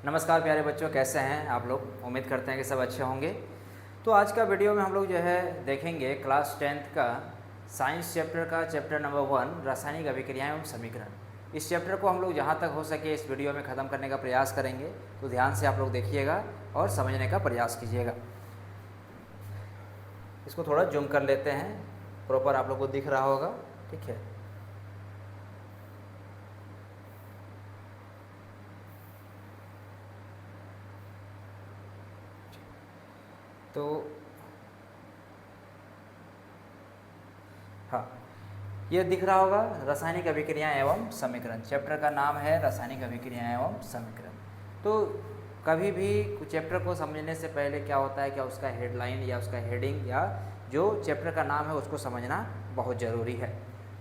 नमस्कार प्यारे बच्चों, कैसे हैं आप लोग। उम्मीद करते हैं कि सब अच्छे होंगे। तो आज का वीडियो में हम लोग जो है देखेंगे क्लास 10th का साइंस चैप्टर का चैप्टर नंबर 1 रासायनिक अभिक्रियाएं एवं समीकरण। इस चैप्टर को हम लोग जहां तक हो सके इस वीडियो में ख़त्म करने का प्रयास करेंगे, तो ध्यान से आप लोग देखिएगा और समझने का प्रयास कीजिएगा। इसको थोड़ा जूम कर लेते हैं, प्रॉपर आप लोग को दिख रहा होगा, ठीक है। तो हाँ, ये दिख रहा होगा रासायनिक अभिक्रियाएं एवं समीकरण। चैप्टर का नाम है रासायनिक अभिक्रियाएं एवं समीकरण। तो कभी भी चैप्टर को समझने से पहले क्या होता है, क्या उसका हेडलाइन या उसका हेडिंग या जो चैप्टर का नाम है उसको समझना बहुत ज़रूरी है।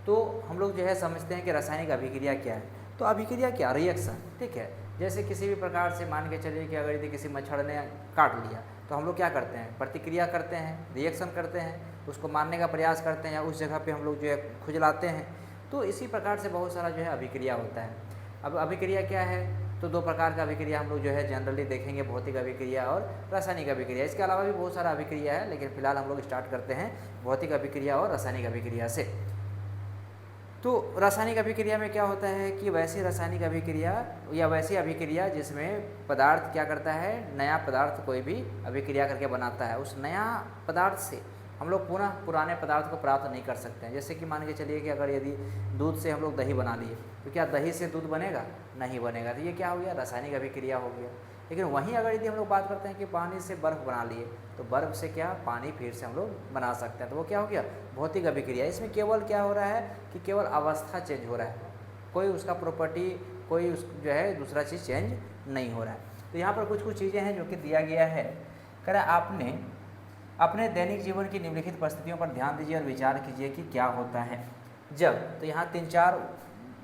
तो हम लोग जो है समझते हैं कि रासायनिक अभिक्रिया क्या है। तो अभिक्रिया क्या, रिएक्शन, ठीक है। जैसे किसी भी प्रकार से मान के चलिए कि अगर यदि किसी मच्छर ने काट लिया तो हम लोग क्या करते हैं, प्रतिक्रिया करते हैं, रिएक्शन करते हैं, उसको मारने का प्रयास करते हैं या उस जगह पे हम लोग जो है खुजलाते हैं। तो इसी प्रकार से बहुत सारा जो है अभिक्रिया होता है। अब अभिक्रिया क्या है, तो दो प्रकार का अभिक्रिया हम लोग जो है जनरली देखेंगे, भौतिक अभिक्रिया और रासायनिक अभिक्रिया। इसके अलावा भी बहुत सारा अभिक्रिया है, लेकिन फिलहाल हम लोग स्टार्ट करते हैं भौतिक अभिक्रिया और रासायनिक अभिक्रिया से। तो रासायनिक अभिक्रिया में क्या होता है कि वैसी रासायनिक अभिक्रिया या वैसी अभिक्रिया जिसमें पदार्थ क्या करता है, नया पदार्थ कोई भी अभिक्रिया करके बनाता है, उस नया पदार्थ से हम लोग पुनः पुराने पदार्थ को प्राप्त नहीं कर सकते हैं। जैसे कि मान के चलिए कि अगर यदि दूध से हम लोग दही बना लिए तो क्या दही से दूध बनेगा? नहीं बनेगा। तो ये क्या हो गया, रासायनिक अभिक्रिया हो गया। लेकिन वहीं अगर यदि हम लोग बात करते हैं कि पानी से बर्फ़ बना लिए तो बर्फ़ से क्या पानी फिर से हम लोग बना सकते हैं, तो वो क्या हो गया, भौतिक अभिक्रिया। इसमें केवल क्या हो रहा है कि केवल अवस्था चेंज हो रहा है, कोई उसका प्रॉपर्टी, कोई उस जो है दूसरा चीज़ चेंज नहीं हो रहा है। तो यहाँ पर कुछ कुछ चीज़ें हैं जो कि दिया गया है। कह रहा है आपने अपने दैनिक जीवन की निम्नलिखित परिस्थितियों पर ध्यान दीजिए और विचार कीजिए कि क्या होता है जब। तो यहाँ 3-4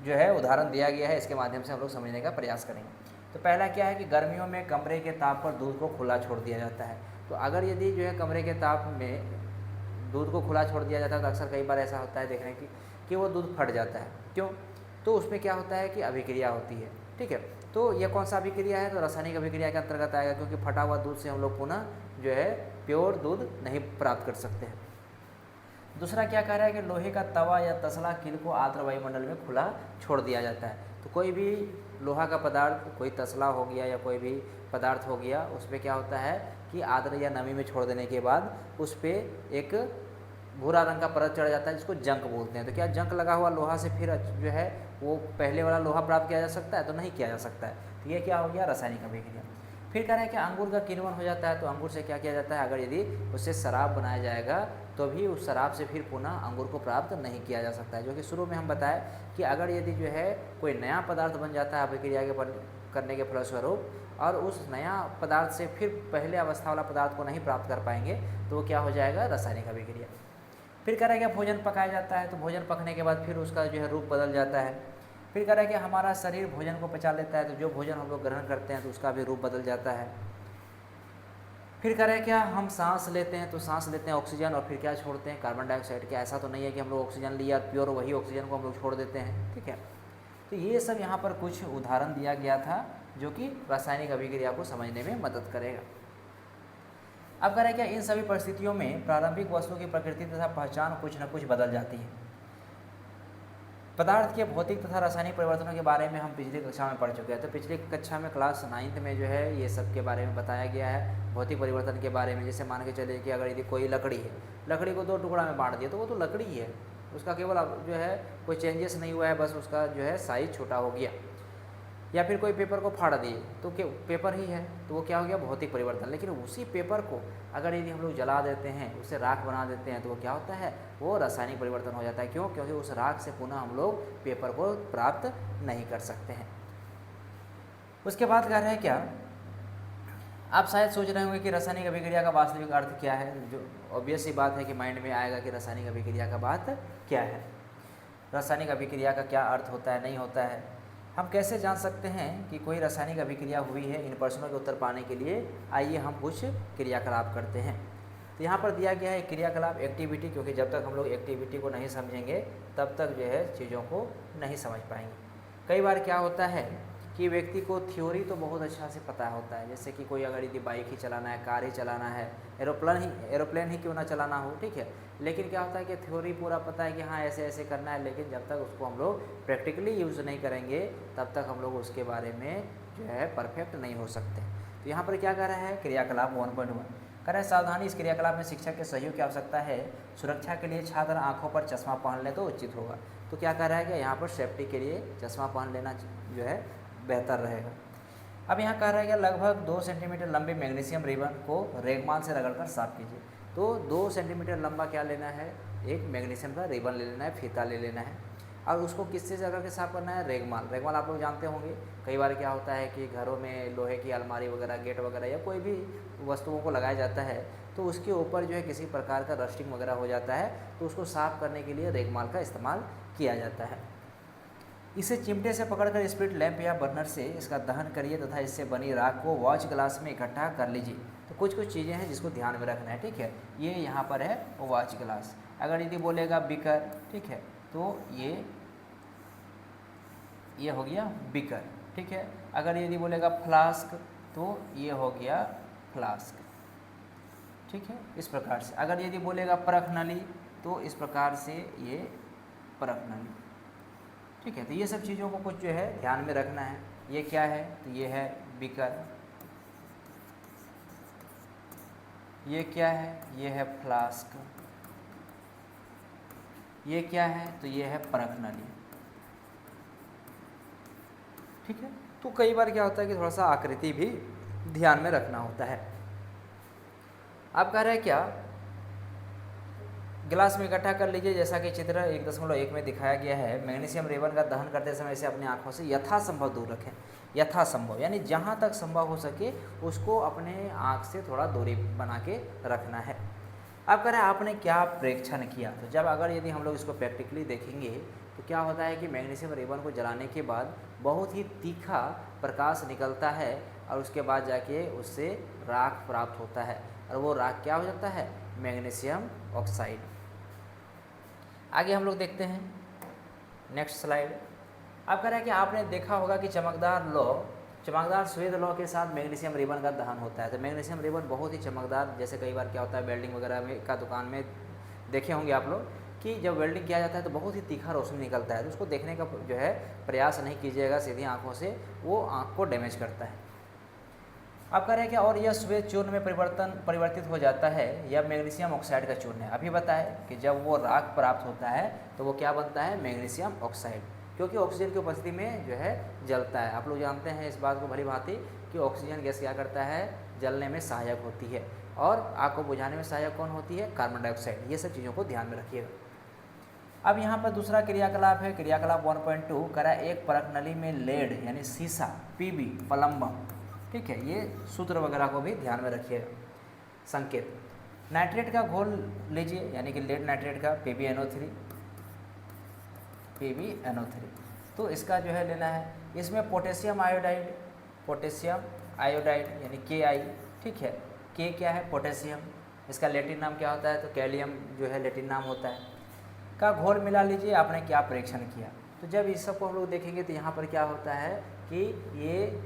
जो है उदाहरण दिया गया है, इसके माध्यम से हम लोग समझने का प्रयास करेंगे। तो पहला क्या है कि गर्मियों में कमरे के ताप पर दूध को खुला छोड़ दिया जाता है। तो अगर यदि जो है कमरे के ताप में दूध को खुला छोड़ दिया जाता है तो अक्सर कई बार ऐसा होता है देखने की कि वो दूध फट जाता है। क्यों? तो उसमें क्या होता है कि अभिक्रिया होती है, ठीक है। तो ये कौन सा अभिक्रिया है, तो रासायनिक अभिक्रिया के अंतर्गत आएगा, क्योंकि फटा हुआ दूध से हम लोग पुनः जो है प्योर दूध नहीं प्राप्त कर सकते हैं। दूसरा क्या कह रहा है कि लोहे का तवा या तसला किल को आर्द्र वायुमंडल में खुला छोड़ दिया जाता है। तो कोई भी लोहा का पदार्थ, कोई तसला हो गया या कोई भी पदार्थ हो गया, उस पर क्या होता है कि आर्द्र या नमी में छोड़ देने के बाद उस पर एक भूरा रंग का परत चढ़ जाता है, जिसको जंक बोलते हैं। तो क्या जंक लगा हुआ लोहा से फिर जो है वो पहले वाला लोहा प्राप्त किया जा सकता है? तो नहीं किया जा सकता है। तो ये क्या हो गया, रासायनिक अभिक्रिया। फिर कह रहे हैं कि अंगूर का किण्वन हो जाता है। तो अंगूर से क्या किया जाता है, अगर यदि उससे शराब बनाया जाएगा तो भी उस शराब से फिर पुनः अंगूर को प्राप्त नहीं किया जा सकता है। जो कि शुरू में हम बताए कि अगर यदि जो है कोई नया पदार्थ बन जाता है अभिक्रिया के करने के फलस्वरूप और उस नया पदार्थ से फिर पहले अवस्था वाला पदार्थ को नहीं प्राप्त कर पाएंगे तो वो क्या हो जाएगा, रासायनिक अभिक्रिया। फिर कह रहा है कि भोजन पकाया जाता है। तो भोजन पकने के बाद फिर उसका जो है रूप बदल जाता है। फिर कह रहा है कि हमारा शरीर भोजन को पचा लेता है। तो जो भोजन हम लोग ग्रहण करते हैं तो उसका भी रूप बदल जाता है। फिर कह रहे हैं क्या, हम सांस लेते हैं तो सांस लेते हैं ऑक्सीजन और फिर क्या छोड़ते हैं, कार्बन डाइऑक्साइड। क्या ऐसा तो नहीं है कि हम लोग ऑक्सीजन लिया प्योर वही ऑक्सीजन को हम लोग छोड़ देते हैं, ठीक है। तो ये सब यहाँ पर कुछ उदाहरण दिया गया था जो कि रासायनिक अभिक्रिया को समझने में मदद करेगा। अब कह रहे हैं क्या, इन सभी परिस्थितियों में प्रारंभिक वस्तु की प्रकृति तथा पहचान कुछ न कुछ बदल जाती है। पदार्थ के भौतिक तथा रासायनिक परिवर्तनों के बारे में हम पिछली कक्षा में पढ़ चुके हैं। तो पिछली कक्षा में क्लास 9th में जो है ये सब के बारे में बताया गया है, भौतिक परिवर्तन के बारे में। जैसे मान के चलिए कि अगर यदि कोई लकड़ी है, लकड़ी को 2 टुकड़ा में बांट दिया तो वो तो लकड़ी ही है, उसका केवल जो है कोई चेंजेस नहीं हुआ है, बस उसका जो है साइज छोटा हो गया। या फिर कोई पेपर को फाड़ दिए तो क्या पेपर ही है, तो वो क्या हो गया, भौतिक परिवर्तन। लेकिन उसी पेपर को अगर यदि हम लोग जला देते हैं, उसे राख बना देते हैं, तो वो क्या होता है, वो रासायनिक परिवर्तन हो जाता है। क्यों? क्योंकि उस राख से पुनः हम लोग पेपर को प्राप्त नहीं कर सकते हैं। उसके बाद कह रहे हैं क्या, आप शायद सोच रहे होंगे कि रासायनिक अभिक्रिया का वास्तविक अर्थ क्या है। जो ऑब्वियस सी बात है कि माइंड में आएगा कि रासायनिक अभिक्रिया का बात क्या है, रासायनिक अभिक्रिया का क्या अर्थ होता है, नहीं होता है। हम कैसे जान सकते हैं कि कोई रासायनिक अभिक्रिया हुई है, इन प्रश्नों के उत्तर पाने के लिए आइए हम कुछ क्रियाकलाप करते हैं। तो यहाँ पर दिया गया है क्रियाकलाप, एक्टिविटी, क्योंकि जब तक हम लोग एक्टिविटी को नहीं समझेंगे तब तक जो है चीज़ों को नहीं समझ पाएंगे। कई बार क्या होता है कि व्यक्ति को थ्योरी तो बहुत अच्छा से पता होता है, जैसे कि कोई अगर यदि बाइक ही चलाना है, कार ही चलाना है, एरोप्लेन ही क्यों ना चलाना हो, ठीक है, लेकिन क्या होता है कि थ्योरी पूरा पता है कि हाँ ऐसे ऐसे करना है, लेकिन जब तक उसको हम लोग प्रैक्टिकली यूज़ नहीं करेंगे तब तक हम लोग उसके बारे में जो है परफेक्ट नहीं हो सकते। तो यहाँ पर क्या कह रहा है, क्रियाकलाप 1.1 कह रहा है सावधानी, इस क्रियाकलाप में शिक्षक के सहयोग की आवश्यकता है। सुरक्षा के लिए छात्र आंखों पर चश्मा पहन ले तो उचित होगा। तो क्या कह रहा है कि यहाँ पर सेफ्टी के लिए चश्मा पहन लेना जो है बेहतर रहेगा। अब यहाँ कह रहा है कि लगभग 2 सेंटीमीटर लंबी मैग्नीशियम रिबन को रेगमाल से रगड़कर साफ कीजिए। तो 2 सेंटीमीटर लंबा क्या लेना है, एक मैग्नीशियम का रिबन ले लेना है, फीता ले लेना है, और उसको किससे रगड़ के साफ करना है, रेगमाल। रेगमाल आप लोग जानते होंगे, कई बार क्या होता है कि घरों में लोहे की अलमारी वगैरह, गेट वगैरह या कोई भी वस्तुओं को लगाया जाता है तो उसके ऊपर जो है किसी प्रकार का रस्टिंग वगैरह हो जाता है, तो उसको साफ़ करने के लिए रेगमाल का इस्तेमाल किया जाता है। इसे चिमटे से पकड़कर स्पिरिट लैंप या बर्नर से इसका दहन करिए तथा इससे बनी राख को वॉच ग्लास में इकट्ठा कर लीजिए। तो कुछ कुछ चीज़ें हैं जिसको ध्यान में रखना है, ठीक है। ये यहाँ पर है वॉच ग्लास। अगर यदि बोलेगा बिकर, ठीक है, तो ये हो गया बिकर, ठीक है। अगर यदि बोलेगा फ्लास्क तो ये हो गया फ्लास्क, ठीक है, इस प्रकार से। अगर यदि बोलेगा परख नली तो इस प्रकार से ये परख नली, ठीक है। तो ये सब चीज़ों को कुछ जो है ध्यान में रखना है। ये क्या है, तो ये है बिकर। ये क्या है, ये है फ्लास्क। ये क्या है, तो ये है परख नली, ठीक है। तो कई बार क्या होता है कि थोड़ा सा आकृति भी ध्यान में रखना होता है। आप कह रहे हैं क्या, गिलास में इकट्ठा कर लीजिए, जैसा कि चित्र 1.1 में दिखाया गया है। मैग्नीशियम रेबन का दहन करते समय इसे अपनी आंखों से यथासंभव दूर रखें। यथासंभव यानी जहाँ तक संभव हो सके उसको अपने आँख से थोड़ा दूरी बना के रखना है। अब कह रहे हैं आपने क्या प्रेक्षण किया, तो जब अगर यदि हम लोग इसको प्रैक्टिकली देखेंगे तो क्या होता है कि मैग्नीशियम रेबन को जलाने के बाद बहुत ही तीखा प्रकाश निकलता है और उसके बाद जाके उससे राख प्राप्त होता है, और वो राख क्या हो जाता है, मैग्नीशियम ऑक्साइड। आगे हम लोग देखते हैं नेक्स्ट स्लाइड। अब कह रहा है कि आपने देखा होगा कि चमकदार स्वेद लौ के साथ मैग्नीशियम रिबन का दहन होता है। तो मैग्नीशियम रिबन बहुत ही चमकदार, जैसे कई बार क्या होता है वेल्डिंग वगैरह में का दुकान में देखे होंगे आप लोग कि जब वेल्डिंग किया जाता है तो बहुत ही तीखा रोशनी निकलता है, तो उसको देखने का जो है प्रयास नहीं कीजिएगा सीधी आँखों से, वो आँख को डैमेज करता है। अब कह रहे हैं कि और यह श्वेत चूर्ण में परिवर्तित हो जाता है, यह मैग्नीशियम ऑक्साइड का चूर्ण है। अभी बताए कि जब वो राख प्राप्त होता है तो वो क्या बनता है, मैग्नीशियम ऑक्साइड, क्योंकि ऑक्सीजन की उपस्थिति में जो है जलता है। आप लोग जानते हैं इस बात को भली भांति कि ऑक्सीजन गैस क्या करता है, जलने में सहायक होती है, और आग को बुझाने में सहायक कौन होती है, कार्बन डाइऑक्साइड। ये सब चीज़ों को ध्यान में रखिएगा। अब यहाँ पर दूसरा क्रियाकलाप है, क्रियाकलाप 1.2 करा एक परख नली में लेड यानी सीसा, पीबी, पलम्बम, ठीक है, ये सूत्र वगैरह को भी ध्यान में रखिएगा। संकेत, नाइट्रेट का घोल लीजिए यानी कि लेड नाइट्रेट का PbNO3, तो इसका जो है लेना है। इसमें पोटेशियम आयोडाइड यानी Ki, ठीक है, K क्या है, पोटेशियम, इसका लैटिन नाम क्या होता है, तो कैलियम जो है लैटिन नाम होता है, का घोल मिला लीजिए। आपने क्या प्रेक्षण किया, तो जब इस सब को हम लोग देखेंगे तो यहाँ पर क्या होता है कि ये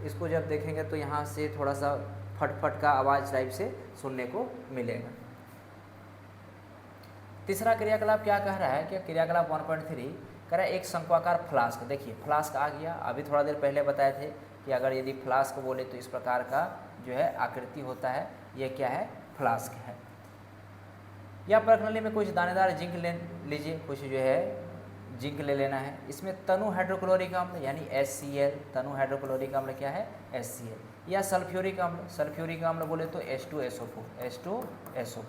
इसको जब देखेंगे तो यहाँ से थोड़ा सा फटफट का आवाज़ टाइप से सुनने को मिलेगा। तीसरा क्रियाकलाप क्या कह रहा है कि क्रियाकलाप 1.3 कह रहा है एक शंक्वाकार फ्लास्क। देखिए फ्लास्क आ गया, अभी थोड़ा देर पहले बताए थे कि अगर यदि फ्लास्क बोले तो इस प्रकार का जो है आकृति होता है, ये क्या है, फ्लास्क है। या प्रणाली में कुछ दानेदार जिंक ले लीजिए, कुछ जो है जिंक ले लेना है। इसमें तनु हाइड्रोक्लोरिक अम्ल यानी HCl, तनु हाइड्रोक्लोरिक अम्ल क्या है, HCl, या सल्फ्यूरिक अम्ल बोले तो H2SO4।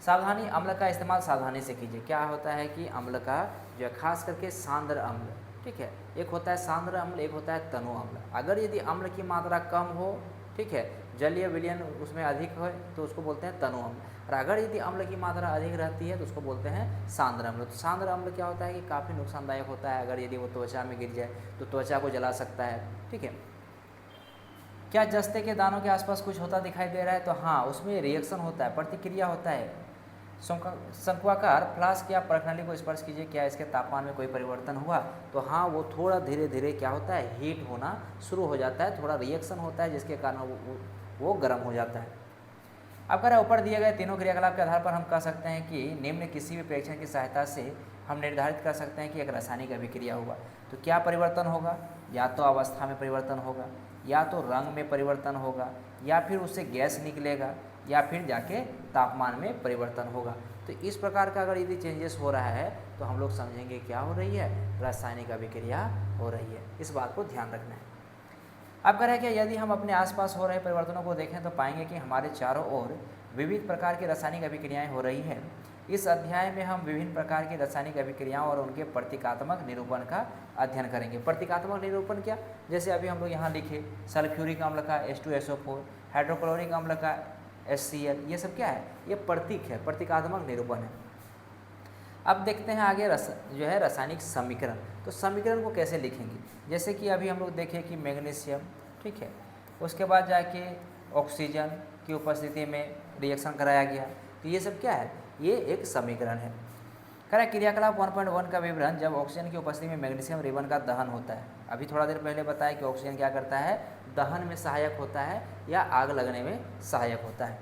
सावधानी, अम्ल का इस्तेमाल सावधानी से कीजिए। क्या होता है कि अम्ल का जो है खास करके सांद्र अम्ल, ठीक है, एक होता है सांद्र अम्ल, एक होता है तनु अम्ल। अगर यदि अम्ल की मात्रा कम हो, ठीक है, जलीय विलयन उसमें अधिक हो तो उसको बोलते हैं तनु अम्ल, और अगर यदि अम्ल की मात्रा अधिक रहती है तो उसको बोलते हैं सांद्र अम्ल। तो सांद्र अम्ल क्या होता है कि काफ़ी नुकसानदायक होता है, अगर यदि वो त्वचा में गिर जाए तो त्वचा को जला सकता है, ठीक है। क्या जस्ते के दानों के आसपास कुछ होता दिखाई दे रहा है, तो हाँ, उसमें रिएक्शन होता है, प्रतिक्रिया होता है। शंक्वाकार फ्लास्क या परखनली को स्पर्श कीजिए, क्या इसके तापमान में कोई परिवर्तन हुआ? तो हाँ, वो थोड़ा धीरे धीरे क्या होता है, हीट होना शुरू हो जाता है, थोड़ा रिएक्शन होता है जिसके कारण वो गर्म हो जाता है। अब कह रहा है ऊपर दिए गए तीनों क्रियाकलाप के आधार पर हम कह सकते हैं कि निम्न किसी भी प्रेक्षण की सहायता से हम निर्धारित कर सकते हैं कि एक रासायनिक अभिक्रिया हुआ। तो क्या परिवर्तन होगा? या तो अवस्था में परिवर्तन होगा, या तो रंग में परिवर्तन होगा, या फिर उससे गैस निकलेगा, या फिर जाके तापमान में परिवर्तन होगा। तो इस प्रकार का अगर यदि चेंजेस हो रहा है तो हम लोग समझेंगे क्या हो रही है, रासायनिक अभिक्रिया हो रही है। इस बात को ध्यान रखना है। अब कह रहे हैं कि यदि हम अपने आसपास हो रहे परिवर्तनों को देखें तो पाएंगे कि हमारे चारों ओर विविध प्रकार की रासायनिक अभिक्रियाएं हो रही हैं। इस अध्याय में हम विभिन्न प्रकार की रासायनिक अभिक्रियाओं और उनके प्रतीकात्मक निरूपण का अध्ययन करेंगे। प्रतीकात्मक निरूपण क्या? जैसे अभी हम लोग यहाँ लिखे सल्फ्यूरिक अम्ल का H2SO4, हाइड्रोक्लोरिक अम्ल का HCl, ये सब क्या है, ये प्रतीक है, प्रतीकात्मक निरूपण है। अब देखते हैं आगे जो है रासायनिक समीकरण। तो समीकरण को कैसे लिखेंगे? जैसे कि अभी हम लोग देखें कि मैग्नीशियम, ठीक है, उसके बाद जाके ऑक्सीजन की उपस्थिति में रिएक्शन कराया गया, तो ये सब क्या है, ये एक समीकरण है। करें क्रियाकलाप 1.1 का विवरण, जब ऑक्सीजन की उपस्थिति में मैग्नीशियम रिबन का दहन होता है। अभी थोड़ा देर पहले बताया कि ऑक्सीजन क्या करता है, दहन में सहायक होता है या आग लगने में सहायक होता है।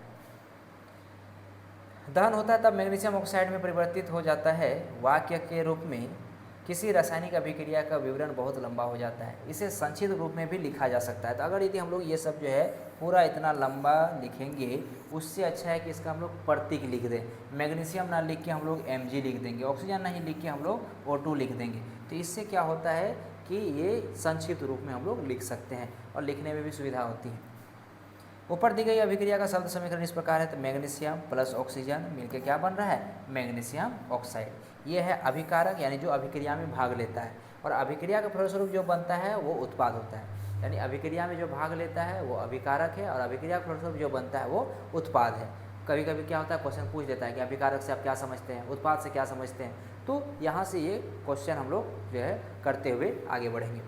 दहन होता है तब मैग्नीशियम ऑक्साइड में परिवर्तित हो जाता है। वाक्य के रूप में किसी रासायनिक अभिक्रिया का विवरण बहुत लंबा हो जाता है, इसे संक्षिप्त रूप में भी लिखा जा सकता है। तो अगर यदि हम लोग ये सब जो है पूरा इतना लंबा लिखेंगे, उससे अच्छा है कि इसका हम लोग प्रतीक लिख दें। मैग्नीशियम ना लिख के हम लोग Mg लिख देंगे, ऑक्सीजन नहीं लिख के हम लोग O2 लिख देंगे। तो इससे क्या होता है कि ये संक्षिप्त रूप में हम लोग लिख सकते हैं और लिखने में भी सुविधा होती है। ऊपर दी गई अभिक्रिया का शब्द समीकरण इस प्रकार है। तो मैग्नीशियम प्लस ऑक्सीजन मिलकर क्या बन रहा है, मैग्नीशियम ऑक्साइड। ये है अभिकारक, यानी जो अभिक्रिया में भाग लेता है, और अभिक्रिया के फलस्वरूप जो बनता है वो उत्पाद होता है। यानी अभिक्रिया में जो भाग लेता है वो अभिकारक है, और अभिक्रिया के फलस्वरूप जो बनता है वो उत्पाद है। कभी कभी क्या होता है, क्वेश्चन पूछ देता है कि अभिकारक से आप क्या समझते हैं, उत्पाद से क्या समझते हैं। तो यहाँ से ये क्वेश्चन हम लोग जो है करते हुए आगे बढ़ेंगे।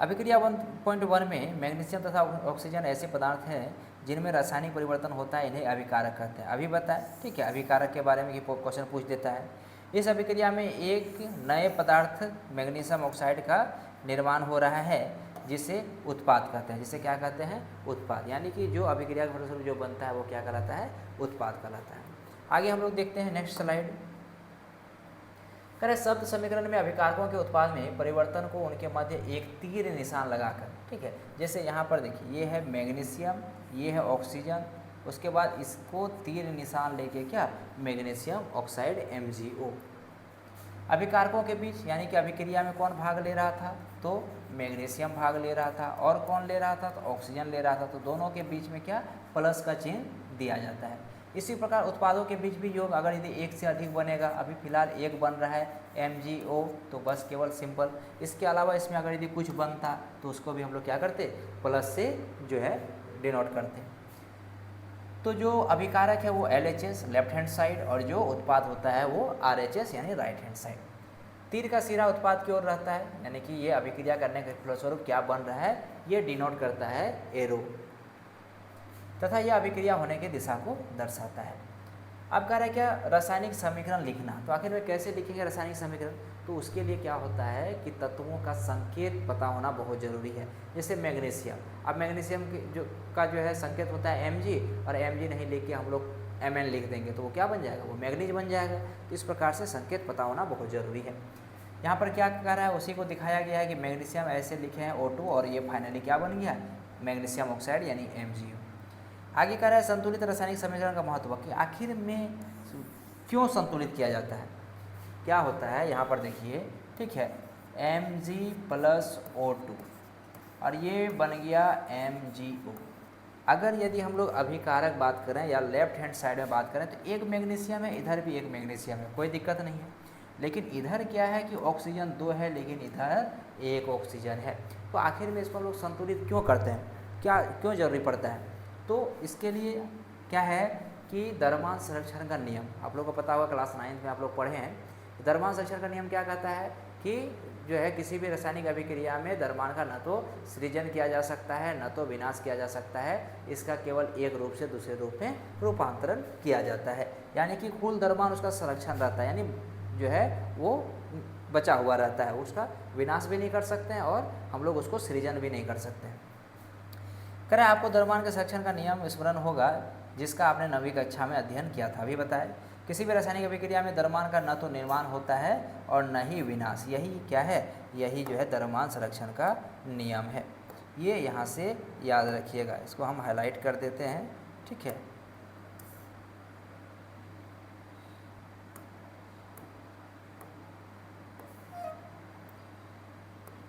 अभिक्रिया 1.1 में मैग्नीशियम तथा ऑक्सीजन ऐसे पदार्थ हैं जिनमें रासायनिक परिवर्तन होता है, इन्हें अभिकारक कहते हैं। अभी बताएं, ठीक है, अभिकारक के बारे में क्वेश्चन पूछ देता है। इस अभिक्रिया में एक नए पदार्थ मैग्नीशियम ऑक्साइड का निर्माण हो रहा है, जिसे उत्पाद कहते हैं। जिसे क्या कहते हैं, उत्पाद। यानी कि जो अभिक्रिया के फलस्वरूप जो बनता है वो क्या कहलाता है, उत्पाद कहलाता है। आगे हम लोग देखते हैं नेक्स्ट स्लाइड। करें शब्द समीकरण में अभिकारकों के उत्पाद में परिवर्तन को उनके मध्य एक तीर निशान लगाकर, ठीक है, जैसे यहाँ पर देखिए ये है मैग्नीशियम, ये है ऑक्सीजन, उसके बाद इसको तीर निशान लेके क्या, मैग्नीशियम ऑक्साइड MgO। अभिकारकों के बीच यानी कि अभिक्रिया में कौन भाग ले रहा था, तो मैग्नीशियम भाग ले रहा था, और कौन ले रहा था, तो ऑक्सीजन ले रहा था। तो दोनों के बीच में क्या, प्लस का चिन्ह दिया जाता है। इसी प्रकार उत्पादों के बीच भी योग अगर यदि एक से अधिक बनेगा, अभी फिलहाल एक बन रहा है MgO, तो बस केवल सिंपल। इसके अलावा इसमें अगर यदि कुछ बनता तो उसको भी हम लोग क्या करते, प्लस से जो है डिनोट करते। तो जो अभिकारक है वो LHS लेफ्ट हैंड साइड, और जो उत्पाद होता है वो RHS यानी राइट हैंड साइड। तीर का सिरा उत्पाद की ओर रहता है, यानी कि ये अभिक्रिया करने के फलस्वरूप क्या बन रहा है, ये डिनोट करता है एरो, तथा यह अभिक्रिया होने की दिशा को दर्शाता है। अब कह रहा है क्या, रासायनिक समीकरण लिखना। तो आखिर में कैसे लिखेंगे रासायनिक समीकरण, तो उसके लिए क्या होता है कि तत्वों का संकेत पता होना बहुत ज़रूरी है। जैसे मैग्नीशियम, अब मैग्नीशियम जो है संकेत होता है Mg, और Mg नहीं लेके हम लोग Mn लिख देंगे तो वो क्या बन जाएगा, वो मैग्नीज बन जाएगा। तो इस प्रकार से संकेत पता होना बहुत ज़रूरी है। यहाँ पर क्या कह रहा है, उसी को दिखाया गया है कि मैग्नीशियम ऐसे लिखे हैं O2, और ये फाइनली क्या बन गया, मैग्नीशियम ऑक्साइड यानी MgO। आगे कह रहा है संतुलित रासायनिक समीकरण का महत्व, कि आखिर में क्यों संतुलित किया जाता है, क्या होता है। यहाँ पर देखिए, ठीक है, Mg प्लस O2, और ये बन गया MgO। अगर यदि हम लोग अभिकारक बात करें या लेफ्ट हैंड साइड में बात करें, तो एक मैग्नीशियम है, इधर भी एक मैग्नीशियम है, कोई दिक्कत नहीं है। लेकिन इधर क्या है कि ऑक्सीजन 2 है, लेकिन इधर एक ऑक्सीजन है। तो आखिर में इसको हम लोग संतुलित क्यों करते हैं, क्या क्यों जरूरी पड़ता है, तो इसके लिए क्या है कि द्रव्यमान संरक्षण का नियम, आप लोगों को पता होगा, क्लास 9 में आप लोग पढ़े हैं। द्रव्यमान संरक्षण का नियम क्या कहता है कि जो है किसी भी रासायनिक अभिक्रिया में द्रव्यमान का न तो सृजन किया जा सकता है न तो विनाश किया जा सकता है, इसका केवल एक रूप से दूसरे रूप में रूपांतरण किया जाता है। यानी कि कुल द्रव्यमान उसका संरक्षण रहता है, यानी जो है वो बचा हुआ रहता है, उसका विनाश भी नहीं कर सकते हैं और हम लोग उसको सृजन भी नहीं कर सकते हैं। करें आपको द्रव्यमान के संरक्षण का नियम स्मरण होगा जिसका आपने 9वीं कक्षा में अध्ययन किया था। अभी बताएं, किसी भी रासायनिक अभिक्रिया में द्रव्यमान का न तो निर्माण होता है और न ही विनाश। यही क्या है, यही जो है द्रव्यमान संरक्षण का नियम है। ये यहाँ से याद रखिएगा, इसको हम हाईलाइट कर देते हैं, ठीक है।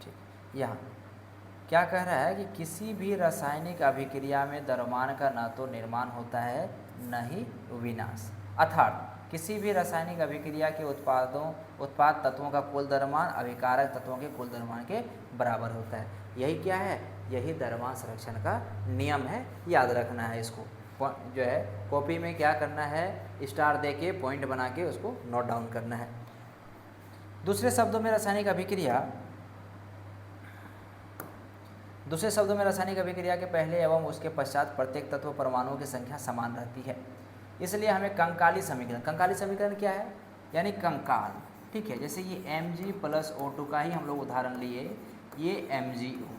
ठीक, यहाँ क्या कह रहा है कि किसी भी रासायनिक अभिक्रिया में द्रव्यमान का न तो निर्माण होता है न ही विनाश, अर्थात किसी भी रासायनिक अभिक्रिया के उत्पाद तत्वों का कुल द्रव्यमान अभिकारक तत्वों के कुल द्रव्यमान के बराबर होता है। यही क्या है, यही द्रव्यमान संरक्षण का नियम है, याद रखना है इसको। जो है कॉपी में क्या करना है, स्टार दे के पॉइंट बना के उसको नोट डाउन करना है। दूसरे शब्दों में रासायनिक अभिक्रिया के पहले एवं उसके पश्चात प्रत्येक तत्व परमाणुओं की संख्या समान रहती है, इसलिए हमें कंकाली समीकरण क्या है, यानी कंकाल, ठीक है। जैसे ये Mg + O2 का ही हम लोग उदाहरण लिए, ये MgO,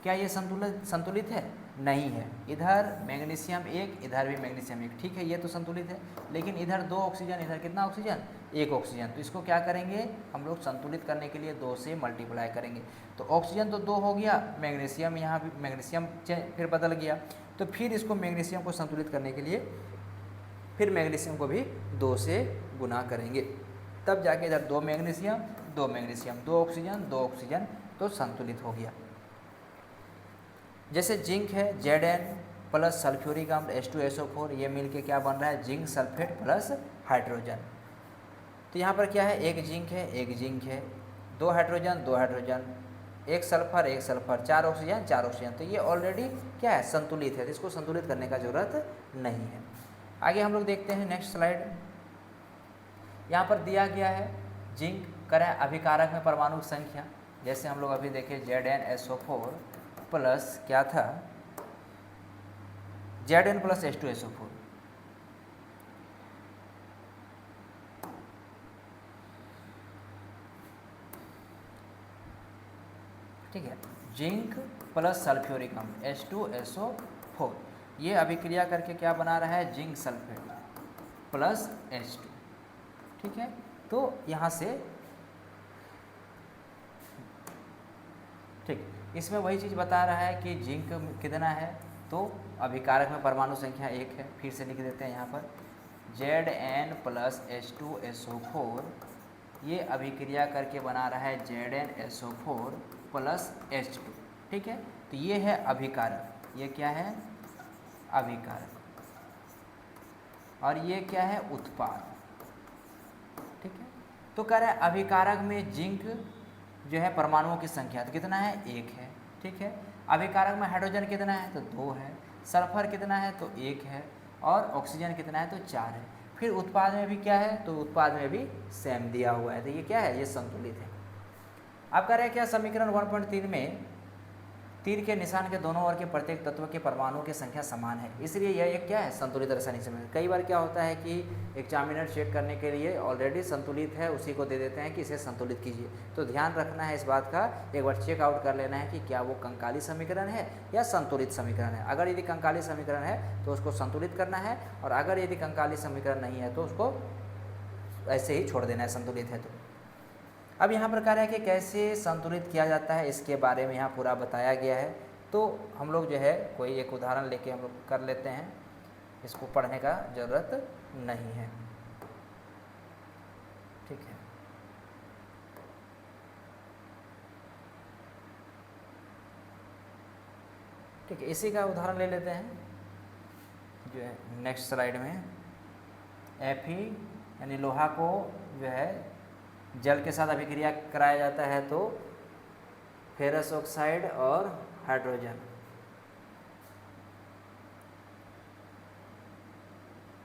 क्या ये संतुलित है? नहीं है। इधर मैग्नीशियम 1, इधर भी मैग्नीशियम 1, ठीक है, ये तो संतुलित है। लेकिन इधर 2 ऑक्सीजन, इधर कितना ऑक्सीजन? 1 ऑक्सीजन। तो इसको क्या करेंगे हम लोग, संतुलित करने के लिए 2 से मल्टीप्लाई करेंगे। तो ऑक्सीजन तो 2 हो गया, मैग्नीशियम यहाँ भी मैग्नीशियम फिर बदल गया, तो फिर इसको मैग्नीशियम को संतुलित करने के लिए फिर मैग्नीशियम को भी 2 से गुना करेंगे, तब जाके इधर 2 मैग्नीशियम 2 ऑक्सीजन 2 ऑक्सीजन, तो संतुलित हो गया। जैसे जिंक है Zn प्लस सल्फ्यूरिक अम्ल H2SO4, ये मिलके क्या बन रहा है, जिंक सल्फेट प्लस हाइड्रोजन। तो यहाँ पर क्या है, एक जिंक है, 2 हाइड्रोजन, एक सल्फर, 4 ऑक्सीजन, तो ये ऑलरेडी क्या है, संतुलित है, तो इसको संतुलित करने का जरूरत नहीं है। आगे हम लोग देखते हैं नेक्स्ट स्लाइड। यहाँ पर दिया गया है जिंक करें अभिकारक में परमाणु की संख्या, जैसे हम लोग अभी देखें ZnSO4 प्लस क्या था, Zn प्लस H2SO4, ठीक है, जिंक प्लस सल्फ्यूरिक अम्ल H2SO4, ये अभिक्रिया करके क्या बना रहा है, जिंक सल्फेट प्लस H2, ठीक है। तो यहाँ से ठीक, इसमें वही चीज़ बता रहा है कि जिंक कितना है, तो अभिकारक में परमाणु संख्या 1 है, फिर से लिख देते हैं यहाँ पर Zn प्लस H2SO4, ये अभिक्रिया करके बना रहा है ZnSO4 प्लस H2, ठीक है। तो ये है अभिकारक, ये क्या है, अभिकारक, और ये क्या है, उत्पाद, ठीक है। तो कह रहा है अभिकारक में जिंक जो है परमाणुओं की संख्या तो कितना है, 1 है, ठीक है। अभिकारक में हाइड्रोजन कितना है, तो 2 है, सल्फर कितना है, तो 1 है, और ऑक्सीजन कितना है, तो 4 है। फिर उत्पाद में भी क्या है, तो उत्पाद में भी सेम दिया हुआ है, तो ये क्या है, ये संतुलित है। अब कह रहे हैं क्या, समीकरण 1.3 में तीर के निशान के दोनों ओर के प्रत्येक तत्व के परमाणुओं की संख्या समान है, इसलिए यह एक क्या है, संतुलित रासायनिक समीकरण। कई बार क्या होता है कि एग्जामिनर चेक करने के लिए ऑलरेडी संतुलित है उसी को दे देते हैं कि इसे संतुलित कीजिए, तो ध्यान रखना है इस बात का, एक बार चेक आउट कर लेना है कि क्या वो कंकाली समीकरण है या संतुलित समीकरण है। अगर यदि कंकाली समीकरण है तो उसको संतुलित करना है, और अगर यदि कंकाली समीकरण नहीं है तो उसको ऐसे ही छोड़ देना है, संतुलित है तो। अब यहाँ पर कह रहा है कि कैसे संतुलित किया जाता है, इसके बारे में यहाँ पूरा बताया गया है। तो हम लोग जो है कोई एक उदाहरण लेके हम लोग कर लेते हैं, इसको पढ़ने का ज़रूरत नहीं है, ठीक है। ठीक है, इसी का उदाहरण ले लेते हैं जो है नेक्स्ट स्लाइड में। Fe यानी लोहा को जो है जल के साथ अभिक्रिया कराया जाता है तो फेरस ऑक्साइड और हाइड्रोजन,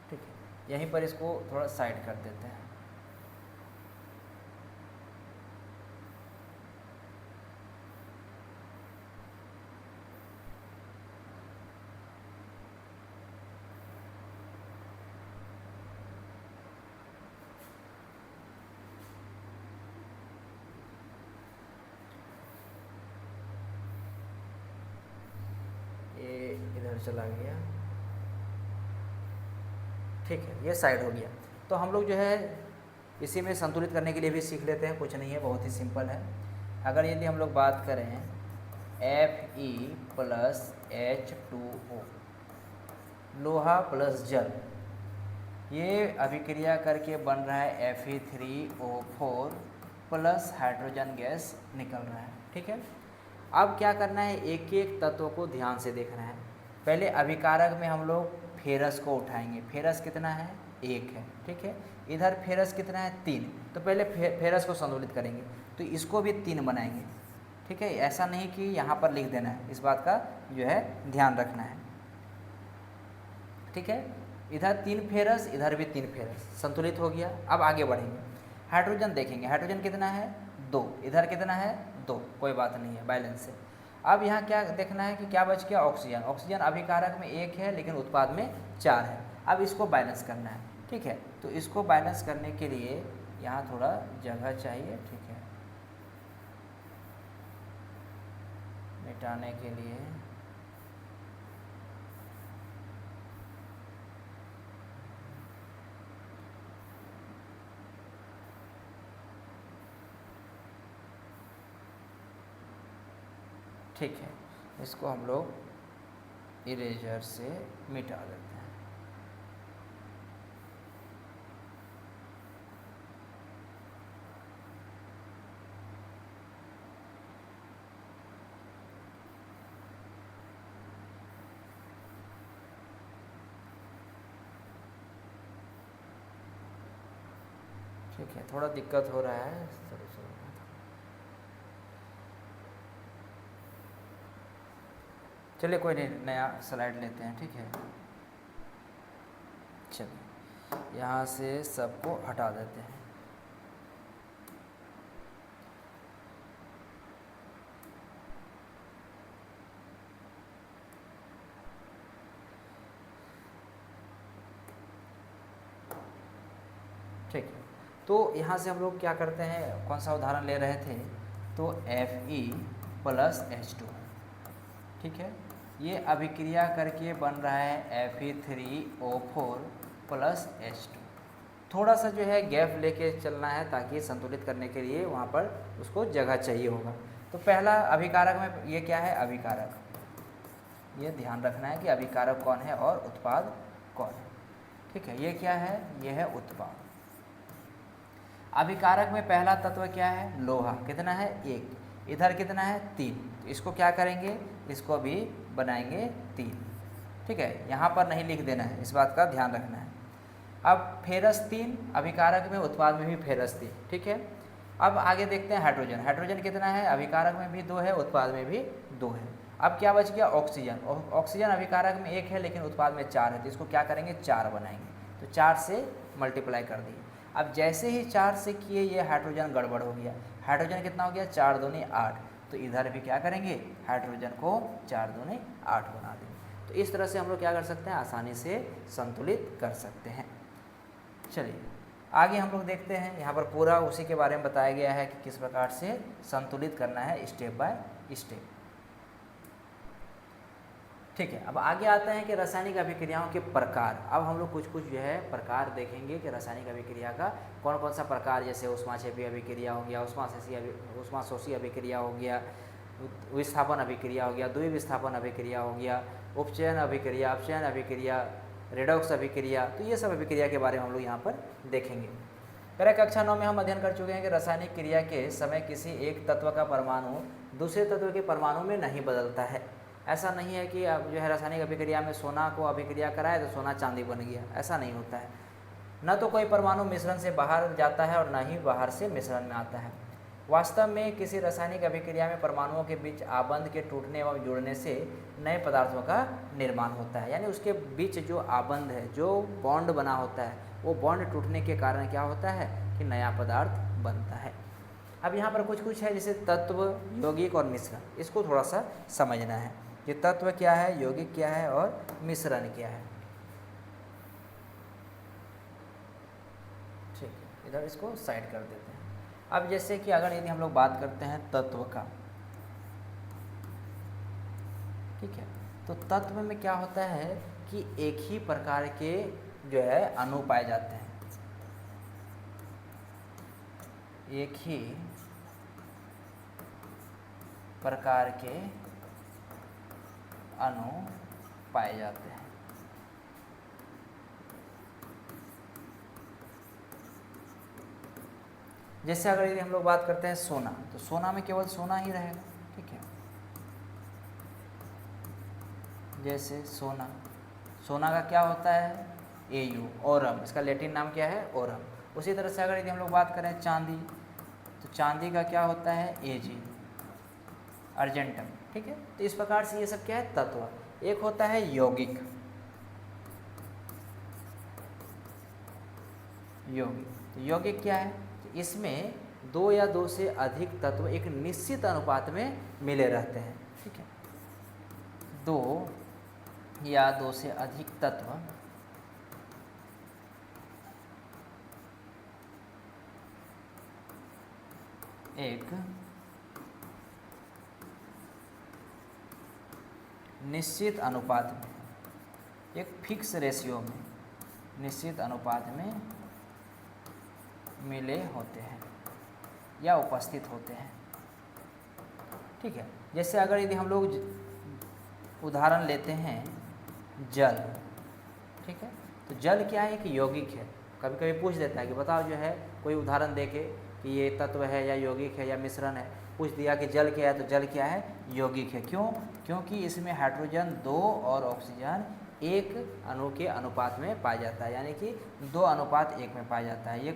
ठीक है। यहीं पर इसको थोड़ा साइड कर देते हैं। इधर चला गया, ठीक है, ये साइड हो गया। तो हम लोग जो है इसी में संतुलित करने के लिए भी सीख लेते हैं, कुछ नहीं है, बहुत ही सिंपल है। अगर यदि हम लोग बात करें Fe प्लस H2O, लोहा प्लस जल, ये अभिक्रिया करके बन रहा है Fe3O4 प्लस हाइड्रोजन गैस निकल रहा है, ठीक है। अब क्या करना है, एक एक तत्व को ध्यान से देखना है। पहले अभिकारक में हम लोग फेरस को उठाएंगे, फेरस कितना है, 1 है, ठीक है। इधर फेरस कितना है, 3, तो पहले फेरस को संतुलित करेंगे, तो इसको भी 3 बनाएंगे, ठीक है। ऐसा नहीं कि यहाँ पर लिख देना है, इस बात का जो है ध्यान रखना है, ठीक है। इधर 3 फेरस, इधर भी 3 फेरस, संतुलित हो गया। अब आगे बढ़ेंगे, हाइड्रोजन देखेंगे, हाइड्रोजन कितना है, 2, इधर कितना है, 2, कोई बात नहीं है, बैलेंस है। अब यहाँ क्या देखना है कि क्या बच गया, ऑक्सीजन। ऑक्सीजन अभिकारक में 1 है लेकिन उत्पाद में 4 है। अब इसको बैलेंस करना है, ठीक है। तो इसको बैलेंस करने के लिए यहाँ थोड़ा जगह चाहिए, ठीक है, मिटाने के लिए। ठीक है, इसको हम लोग इरेजर से मिटा देते हैं। ठीक है, थोड़ा दिक्कत हो रहा है, चलिए कोई नहीं, नया स्लाइड लेते हैं, ठीक है। चलिए यहाँ से सबको हटा देते हैं। ठीक है, तो यहाँ से हम लोग क्या करते हैं, कौन सा उदाहरण ले रहे थे, तो Fe प्लस H2, ठीक है। ये अभिक्रिया करके बन रहा है Fe3O4 प्लस H2। थोड़ा सा जो है गैप लेके चलना है ताकि संतुलित करने के लिए वहाँ पर उसको जगह चाहिए होगा। तो पहला अभिकारक में ये क्या है, अभिकारक, ये ध्यान रखना है कि अभिकारक कौन है और उत्पाद कौन है, ठीक है। ये क्या है, ये है उत्पाद। अभिकारक में पहला तत्व क्या है, लोहा, कितना है, 1, इधर कितना है, 3, तो इसको क्या करेंगे, इसको भी बनाएंगे 3, ठीक है। यहाँ पर नहीं लिख देना है, इस बात का ध्यान रखना है। अब फेरस 3, अभिकारक में उत्पाद में भी फेरस 3, ठीक है। अब आगे देखते हैं हाइड्रोजन। हाइड्रोजन कितना है, अभिकारक में भी 2 है, उत्पाद में भी 2 है। अब क्या बच गया, ऑक्सीजन। ऑक्सीजन अभिकारक में 1 है लेकिन उत्पाद में 4 है, तो इसको क्या करेंगे, 4 बनाएंगे, तो 4 से मल्टीप्लाई कर दिए। अब जैसे ही 4 से किए, ये हाइड्रोजन गड़बड़ हो गया। हाइड्रोजन कितना हो गया, 4 दूनी 8, तो इधर भी क्या करेंगे, हाइड्रोजन को 4 दूनी 8 बना देंगे। तो इस तरह से हम लोग क्या कर सकते हैं, आसानी से संतुलित कर सकते हैं। चलिए आगे हम लोग देखते हैं, यहाँ पर पूरा उसी के बारे में बताया गया है कि किस प्रकार से संतुलित करना है, स्टेप बाय स्टेप, ठीक है। अब आगे आते हैं कि रासायनिक अभिक्रियाओं के प्रकार। अब हम लोग कुछ जो है प्रकार देखेंगे कि रासायनिक अभिक्रिया का कौन कौन सा प्रकार, जैसे उष्माक्षेपी अभिक्रिया हो गया, उष्माशोषी अभिक्रिया हो गया, विस्थापन अभिक्रिया हो गया, द्विविस्थापन अभिक्रिया हो गया, उपचयन अभिक्रिया, अपचयन अभिक्रिया, रेडॉक्स अभिक्रिया। तो ये सब अभिक्रिया के बारे में हम लोग यहाँ पर देखेंगे। पहले कक्षा 9 में हम अध्ययन कर चुके हैं कि रासायनिक क्रिया के समय किसी एक तत्व का परमाणु दूसरे तत्व के परमाणु में नहीं बदलता है। ऐसा नहीं है कि अब जो है रासायनिक अभिक्रिया में सोना को अभिक्रिया कराए तो सोना चांदी बन गया, ऐसा नहीं होता है। न तो कोई परमाणु मिश्रण से बाहर जाता है और न ही बाहर से मिश्रण में आता है। वास्तव में किसी रासायनिक अभिक्रिया में परमाणुओं के बीच आबंध के टूटने एवं जुड़ने से नए पदार्थों का निर्माण होता है। यानी उसके बीच जो आबंध है, जो बॉन्ड बना होता है, वो बॉन्ड टूटने के कारण क्या होता है कि नया पदार्थ बनता है। अब यहाँ पर कुछ है, जैसे तत्व, यौगिक और मिश्रण, इसको थोड़ा सा समझना है कि तत्व क्या है, यौगिक क्या है और मिश्रण क्या है। ठीक है, इधर इसको साइड कर देते हैं। अब जैसे कि अगर यदि हम लोग बात करते हैं तत्व का, ठीक है, तो तत्व में क्या होता है कि एक ही प्रकार के जो है अणु पाए जाते हैं, एक ही प्रकार के अणु पाए जाते हैं। जैसे अगर यदि हम लोग बात करते हैं सोना, तो सोना में केवल सोना ही रहेगा, ठीक है। जैसे सोना, सोना का क्या होता है Au, ओरम, इसका लैटिन नाम क्या है ओरम। उसी तरह से अगर यदि हम लोग बात करें चांदी, तो चांदी का क्या होता है Ag, अर्जेंटम, ठीक है। तो इस प्रकार से ये सब क्या है तत्व। एक होता है यौगिक, तो यौगिक क्या है, तो इसमें दो या दो से अधिक तत्व एक निश्चित अनुपात में मिले रहते हैं, ठीक है। दो या दो से अधिक तत्व एक निश्चित अनुपात में, एक फिक्स रेशियो में, निश्चित अनुपात में मिले होते हैं या उपस्थित होते हैं, ठीक है। जैसे अगर यदि हम लोग उदाहरण लेते हैं जल, ठीक है, तो जल क्या है, एक यौगिक है। कभी कभी पूछ देता है कि बताओ जो है कोई उदाहरण देके कि ये तत्व है या यौगिक है या मिश्रण है, पूछ दिया कि जल क्या है, तो जल क्या है यौगिक है। क्यों? क्योंकि इसमें हाइड्रोजन 2 और ऑक्सीजन 1 अणु के अनुपात में पाया जाता है, यानी कि 2:1 में पाया जाता है। ये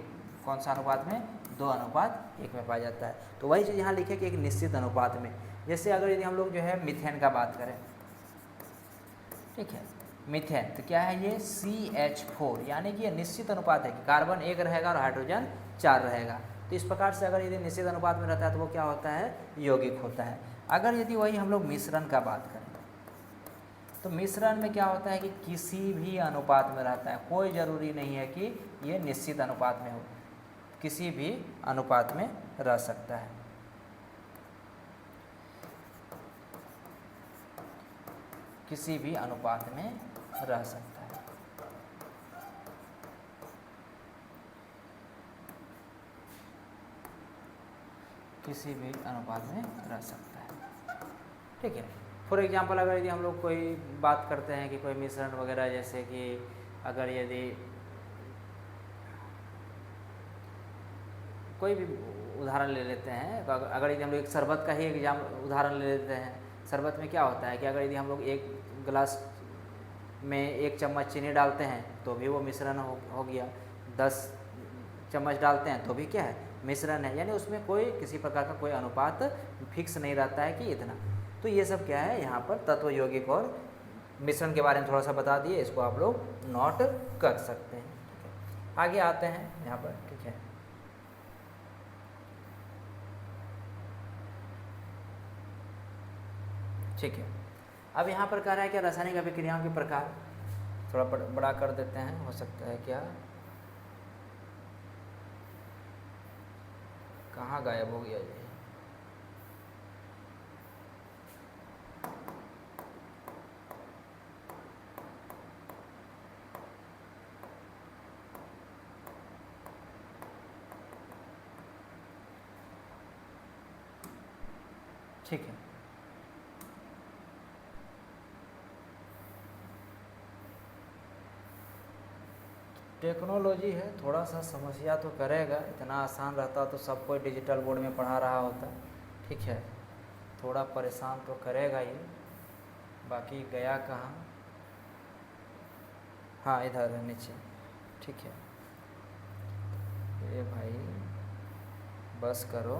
कौन सा अनुपात में? 2:1 में पाया जाता है। तो वही चीज़ यहाँ लिखे कि एक निश्चित अनुपात में। जैसे अगर यदि हम लोग जो है मीथेन का बात करें, ठीक है, मीथेन, तो क्या है ये CH4, यानी कि ये निश्चित अनुपात है कि कार्बन 1 रहेगा और हाइड्रोजन 4 रहेगा। तो इस प्रकार से अगर यदि निश्चित अनुपात में रहता है तो वो क्या होता है यौगिक होता है। अगर यदि वही हम लोग मिश्रण का बात करें, तो मिश्रण में क्या होता है कि किसी भी अनुपात में रहता है, कोई ज़रूरी नहीं है कि ये निश्चित अनुपात में हो, किसी भी अनुपात में रह सकता है। किसी भी अनुपात में रह सकता है। किसी भी अनुपात में रह सकता है, ठीक है। फॉर एग्जांपल अगर यदि हम लोग कोई बात करते हैं कि कोई मिश्रण वगैरह, जैसे कि अगर यदि कोई भी उदाहरण ले लेते हैं, तो अगर यदि हम लोग एक शरबत का ही उदाहरण ले लेते हैं, शरबत में क्या होता है कि अगर यदि हम लोग एक गिलास में 1 चम्मच चीनी डालते हैं तो भी वो मिश्रण हो गया, 10 चम्मच डालते हैं तो भी क्या है मिश्रण है, यानी उसमें कोई किसी प्रकार का कोई अनुपात फिक्स नहीं रहता है कि इतना। तो ये सब क्या है यहाँ पर तत्व, यौगिक और मिश्रण के बारे में थोड़ा सा बता दिए, इसको आप लोग नोट कर सकते हैं, ठीक है। आगे आते हैं यहाँ पर, ठीक है। ठीक है, अब यहाँ पर कह रहा है कि रासायनिक अभिक्रियाओं के प्रकार, थोड़ा बड़ा कर देते हैं, हो सकता है क्या, कहाँ गायब हो गया ये। ठीक है, टेक्नोलॉजी है, थोड़ा सा समस्या तो करेगा, इतना आसान रहता तो सब कोई डिजिटल बोर्ड में पढ़ा रहा होता, ठीक है। थोड़ा परेशान तो करेगा ये, बाकी गया कहाँ, हाँ इधर है नीचे, ठीक है। ये भाई बस करो,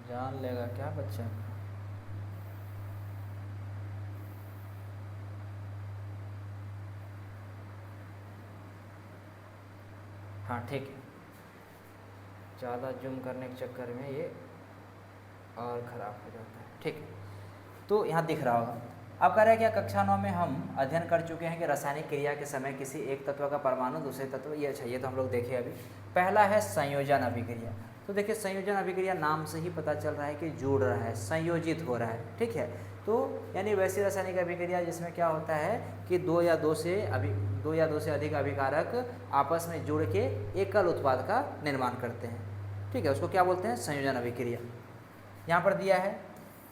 जान लेगा क्या बच्चा। हाँ ठीक है, ज़्यादा जूम करने के चक्कर में ये और ख़राब हो जाता है, ठीक है। तो यहाँ दिख रहा होगा। अब कह रहे हैं क्या, कक्षा 9 में हम अध्ययन कर चुके हैं कि रासायनिक क्रिया के समय किसी एक तत्व का परमाणु दूसरे तत्व, ये अच्छा ये तो हम लोग देखे अभी। पहला है संयोजन अभिक्रिया। तो देखिए संयोजन अभिक्रिया नाम से ही पता चल रहा है कि जुड़ रहा है, संयोजित हो रहा है, ठीक है। तो यानी वैसी रासायनिक अभिक्रिया जिसमें क्या होता है कि दो या दो से अधिक अभिकारक आपस में जुड़ के एकल उत्पाद का निर्माण करते हैं, ठीक है, उसको क्या बोलते हैं, संयोजन अभिक्रिया। यहाँ पर दिया है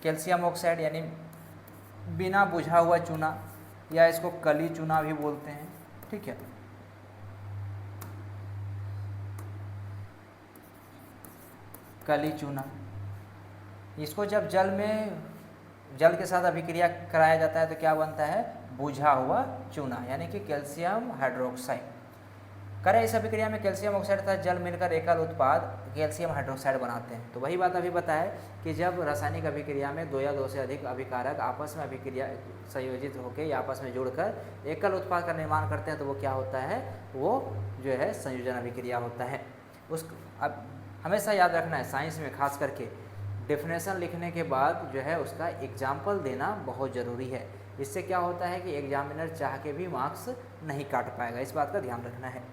कैल्शियम ऑक्साइड यानी बिना बुझा हुआ चूना, या इसको कली चूना भी बोलते हैं, ठीक है। कली चूना, इसको जब जल के साथ अभिक्रिया कराया जाता है तो क्या बनता है, बुझा हुआ चूना यानी कि कैल्शियम हाइड्रोक्साइड। करें इस अभिक्रिया में कैल्शियम ऑक्साइड तथा जल मिलकर एकल उत्पाद कैल्शियम हाइड्रोक्साइड बनाते हैं। तो वही बात अभी बताया कि जब रासायनिक अभिक्रिया में दो या दो से अधिक अभिकारक आपस में अभिक्रिया संयोजित होकर या आपस में जुड़कर एकल उत्पाद का निर्माण करते हैं तो वो क्या होता है, वो जो है संयोजन अभिक्रिया होता है। अब हमेशा याद रखना है साइंस में खास करके डेफिनेशन लिखने के बाद जो है उसका एग्जाम्पल देना बहुत ज़रूरी है। इससे क्या होता है कि एग्जामिनर चाह के भी मार्क्स नहीं काट पाएगा, इस बात का ध्यान रखना है।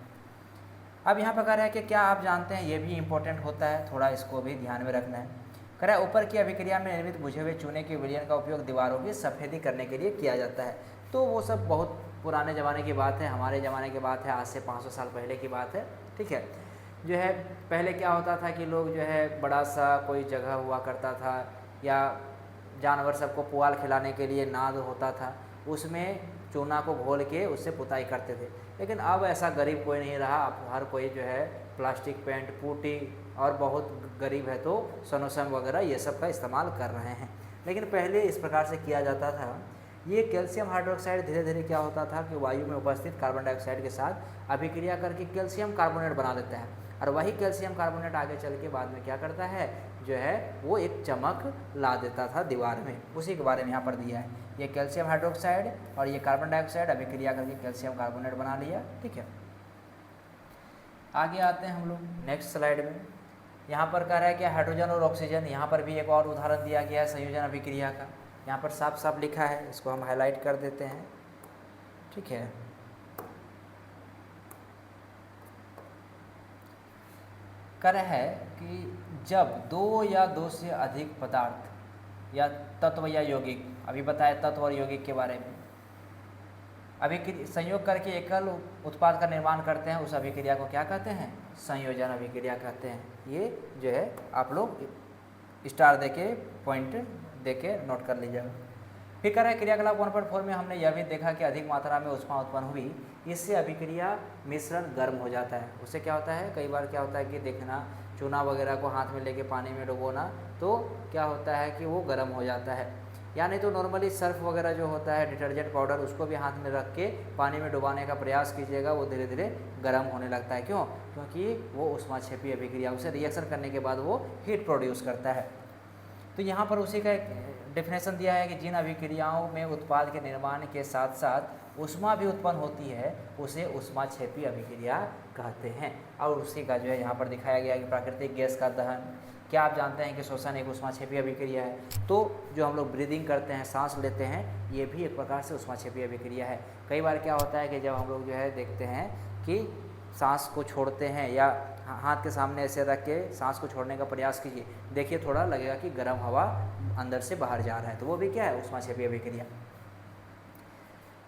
अब यहाँ पर कह रहा है कि क्या आप जानते हैं, ये भी इम्पोर्टेंट होता है, थोड़ा इसको भी ध्यान में रखना है। कह रहा है ऊपर की अभिक्रिया में निर्मित बुझे हुए चूने के विलयन का उपयोग दीवारों की सफ़ेदी करने के लिए किया जाता है। तो वो सब बहुत पुराने ज़माने की बात है, हमारे ज़माने की बात है, आज से 500 साल पहले की बात है, ठीक है। जो है पहले क्या होता था कि लोग जो है बड़ा सा कोई जगह हुआ करता था या जानवर सबको पुआल खिलाने के लिए नाद होता था, उसमें चूना को घोल के उससे पुताई करते थे। लेकिन अब ऐसा गरीब कोई नहीं रहा, अब हर कोई जो है प्लास्टिक पेंट, पुट्टी, और बहुत गरीब है तो सनोसम वगैरह ये सब का इस्तेमाल कर रहे हैं। लेकिन पहले इस प्रकार से किया जाता था। ये कैल्शियम हाइड्रोक्साइड धीरे धीरे क्या होता था कि वायु में उपस्थित कार्बन डाइऑक्साइड के साथ अभिक्रिया करके कैल्शियम कार्बोनेट बना देता है, और वही कैल्शियम कार्बोनेट आगे चल के बाद में क्या करता है, जो है वो एक चमक ला देता था दीवार में। उसी के बारे में यहाँ पर दिया है, ये कैल्शियम हाइड्रोक्साइड और ये कार्बन डाइऑक्साइड अभिक्रिया करके कैल्शियम कार्बोनेट बना लिया, ठीक है। आगे आते हैं हम लोग नेक्स्ट स्लाइड में। यहाँ पर कह रहा है कि हाइड्रोजन और ऑक्सीजन, यहाँ पर भी एक और उदाहरण दिया गया है संयोजन अभिक्रिया का। यहाँ पर साफ साफ लिखा है, इसको हम हाईलाइट कर देते हैं, ठीक है। कह रहा है कि जब दो या दो से अधिक पदार्थ या तत्व या यौगिक, अभी बताया तत्व और यौगिक के बारे में, अभिक्रिया संयोग करके एकल उत्पाद का निर्माण करते हैं, उस अभिक्रिया को क्या कहते हैं, संयोजन अभिक्रिया कहते हैं। ये जो है आप लोग स्टार देके पॉइंट देके नोट कर लीजिएगा। फिर कह रहा है क्रियाकलाप 1.4 में हमने यह भी देखा कि अधिक मात्रा में ऊष्मा उत्पन्न हुई, इससे अभिक्रिया मिश्रण गर्म हो जाता है। उससे क्या होता है, कई बार क्या होता है कि देखना चूना वगैरह को हाथ में लेके पानी में डुबोना, तो क्या होता है कि वो गर्म हो जाता है। या नहीं तो नॉर्मली सर्फ वगैरह जो होता है, डिटर्जेंट पाउडर, उसको भी हाथ में रख के पानी में डुबाने का प्रयास कीजिएगा, वो धीरे धीरे गर्म होने लगता है। क्यों? क्योंकि वो ऊष्माक्षेपी अभिक्रिया, उसे रिएक्शन करने के बाद वो हीट प्रोड्यूस करता है। तो यहाँ पर उसी का एक डेफिनेशन दिया है कि जिन अभिक्रियाओं में उत्पाद के निर्माण के साथ साथ ऊष्मा भी उत्पन्न होती है, उसे ऊष्माक्षेपी अभिक्रिया कहते हैं। और उसी का जो है यहाँ पर दिखाया गया है कि प्राकृतिक गैस का दहन, क्या आप जानते हैं कि श्वसन एक ऊष्माक्षेपी अभिक्रिया है। तो जो हम लोग ब्रीदिंग करते हैं, सांस लेते हैं, ये भी एक प्रकार से ऊष्माक्षेपी अभिक्रिया है। कई बार क्या होता है कि जब हम लोग जो है देखते हैं कि सांस को छोड़ते हैं, या हाथ के सामने ऐसे रख के सांस को छोड़ने का प्रयास कीजिए, देखिए थोड़ा लगेगा कि गर्म हवा अंदर से बाहर जा रहा है, तो वो भी क्या है, ऊष्माक्षेपी अभिक्रिया।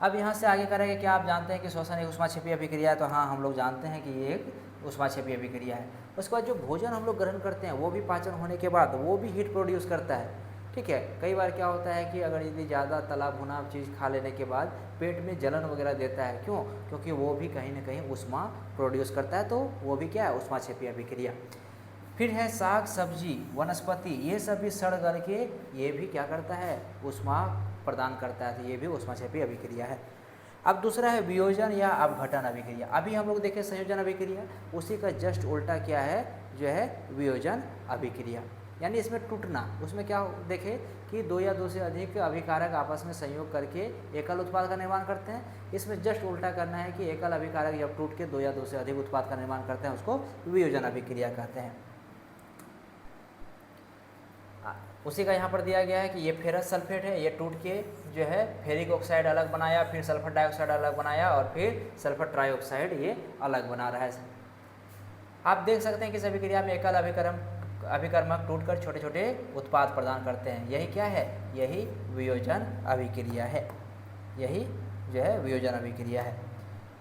अब यहाँ से आगे करेंगे, क्या आप जानते हैं कि श्वसन एक ऊष्माक्षेपी अभिक्रिया है। तो हाँ, हम लोग जानते हैं कि ये एक ऊष्माक्षेपी अभिक्रिया है। उसके बाद जो भोजन हम लोग ग्रहण करते हैं, वो भी पाचन होने के बाद वो भी हीट प्रोड्यूस करता है, ठीक है। कई बार क्या होता है कि अगर यदि ज़्यादा तला भुना चीज़ खा लेने के बाद पेट में जलन वगैरह देता है, क्यों? क्योंकि वो भी कहीं ना कहीं ऊष्मा प्रोड्यूस करता है, तो वो भी क्या है, ऊष्माक्षेपी अभिक्रिया। फिर है साग सब्जी वनस्पति, ये सब भी सड़ गल के ये भी क्या करता है, ऊष्मा प्रदान करता है, तो ये भी ऊष्माक्षेपी अभिक्रिया है। अब दूसरा है वियोजन या अपघटन अभिक्रिया। अभी हम लोग देखें संयोजन अभिक्रिया, उसी का जस्ट उल्टा क्या है, जो है वियोजन अभिक्रिया, यानी इसमें टूटना। उसमें क्या देखें कि दो या दो से अधिक अभिकारक आपस में संयोग करके एकल उत्पाद का निर्माण करते हैं। इसमें जस्ट उल्टा करना है कि एकल अभिकारक जब टूट के दो या दो से अधिक उत्पाद का निर्माण करते हैं, उसको वियोजन अभिक्रिया कहते हैं। उसी का यहाँ पर दिया गया है कि ये फेरस सल्फेट है, ये टूट के जो है फेरिक ऑक्साइड अलग बनाया, फिर सल्फर डाइऑक्साइड अलग बनाया, और फिर सल्फर ट्राइऑक्साइड ये अलग बना रहा है। आप देख सकते हैं कि इस अभिक्रिया में एकल अभिकर्मक टूटकर छोटे छोटे उत्पाद प्रदान करते हैं। यही क्या है? यही वियोजन अभिक्रिया है। यही जो है वियोजन अभिक्रिया है।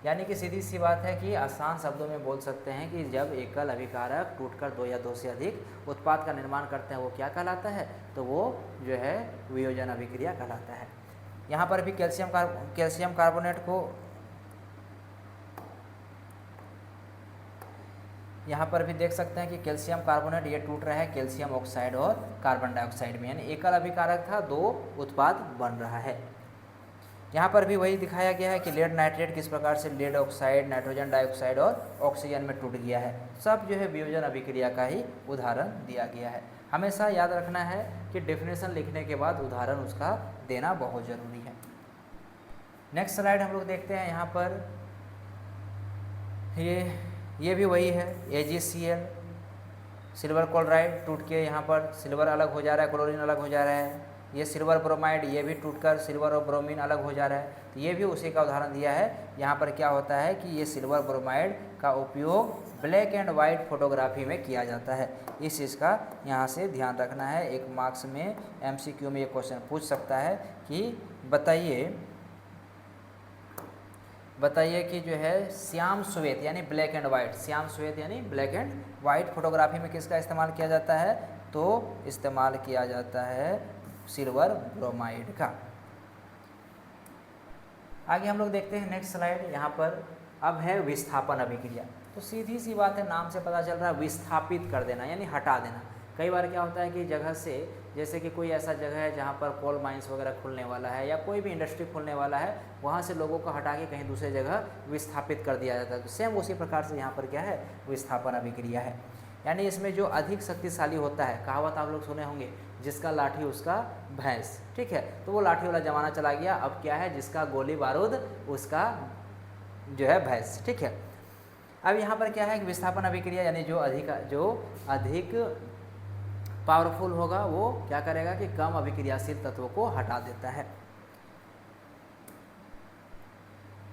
यानी कि सीधी सी बात है कि आसान शब्दों में बोल सकते हैं कि जब एकल अभिकारक टूटकर दो या दो से अधिक उत्पाद का निर्माण करते हैं वो क्या कहलाता है? तो वो जो है वियोजन अभिक्रिया कहलाता है। यहाँ पर भी कैल्शियम कार्बोनेट को यहाँ पर भी देख सकते हैं कि कैल्शियम कार्बोनेट ये टूट रहा है कैल्शियम ऑक्साइड और कार्बन डाइऑक्साइड में, यानी एकल अभिकारक था, दो उत्पाद बन रहा है। यहाँ पर भी वही दिखाया गया है कि लेड नाइट्रेट किस प्रकार से लेड ऑक्साइड, नाइट्रोजन डाइऑक्साइड और ऑक्सीजन में टूट गया है। सब जो है वियोजन अभिक्रिया का ही उदाहरण दिया गया है। हमेशा याद रखना है कि डेफिनेशन लिखने के बाद उदाहरण उसका देना बहुत ज़रूरी है। नेक्स्ट स्लाइड हम लोग देखते हैं। यहाँ पर ये भी वही है, AgCl सिल्वर क्लोराइड टूट के यहाँ पर सिल्वर अलग हो जा रहा है, क्लोरीन अलग हो जा रहा है। ये सिल्वर ब्रोमाइड ये भी टूटकर सिल्वर और ब्रोमीन अलग हो जा रहा है, तो ये भी उसी का उदाहरण दिया है। यहाँ पर क्या होता है कि ये सिल्वर ब्रोमाइड का उपयोग ब्लैक एंड वाइट फोटोग्राफी में किया जाता है। इस चीज़ का यहाँ से ध्यान रखना है। एक मार्क्स में MCQ में ये क्वेश्चन पूछ सकता है कि बताइए कि जो है श्याम श्वेत यानी ब्लैक एंड वाइट, श्याम श्वेत यानी ब्लैक एंड वाइट फोटोग्राफी में किसका इस्तेमाल किया जाता है? तो इस्तेमाल किया जाता है सिल्वर ब्रोमाइड का। आगे हम लोग देखते हैं नेक्स्ट स्लाइड। यहाँ पर अब है विस्थापन अभिक्रिया। तो सीधी सी बात है, नाम से पता चल रहा है, विस्थापित कर देना यानी हटा देना। कई बार क्या होता है कि जगह से, जैसे कि कोई ऐसा जगह है जहाँ पर कोल माइंस वगैरह खुलने वाला है या कोई भी इंडस्ट्री खुलने वाला है, वहाँ से लोगों को हटा के कहीं दूसरे जगह विस्थापित कर दिया जाता है। तो सेम उसी प्रकार से यहाँ पर क्या है? विस्थापन अभिक्रिया है। यानी इसमें जो अधिक शक्तिशाली होता है, कहावत आप लोग सुने होंगे, जिसका लाठी उसका भैंस, ठीक है। तो वो लाठी वाला ज़माना चला गया। अब क्या है? जिसका गोली बारूद उसका जो है भैंस, ठीक है। अब यहाँ पर क्या है कि विस्थापन अभिक्रिया यानी जो अधिक पावरफुल होगा वो क्या करेगा कि कम अभिक्रियाशील तत्वों को हटा देता है।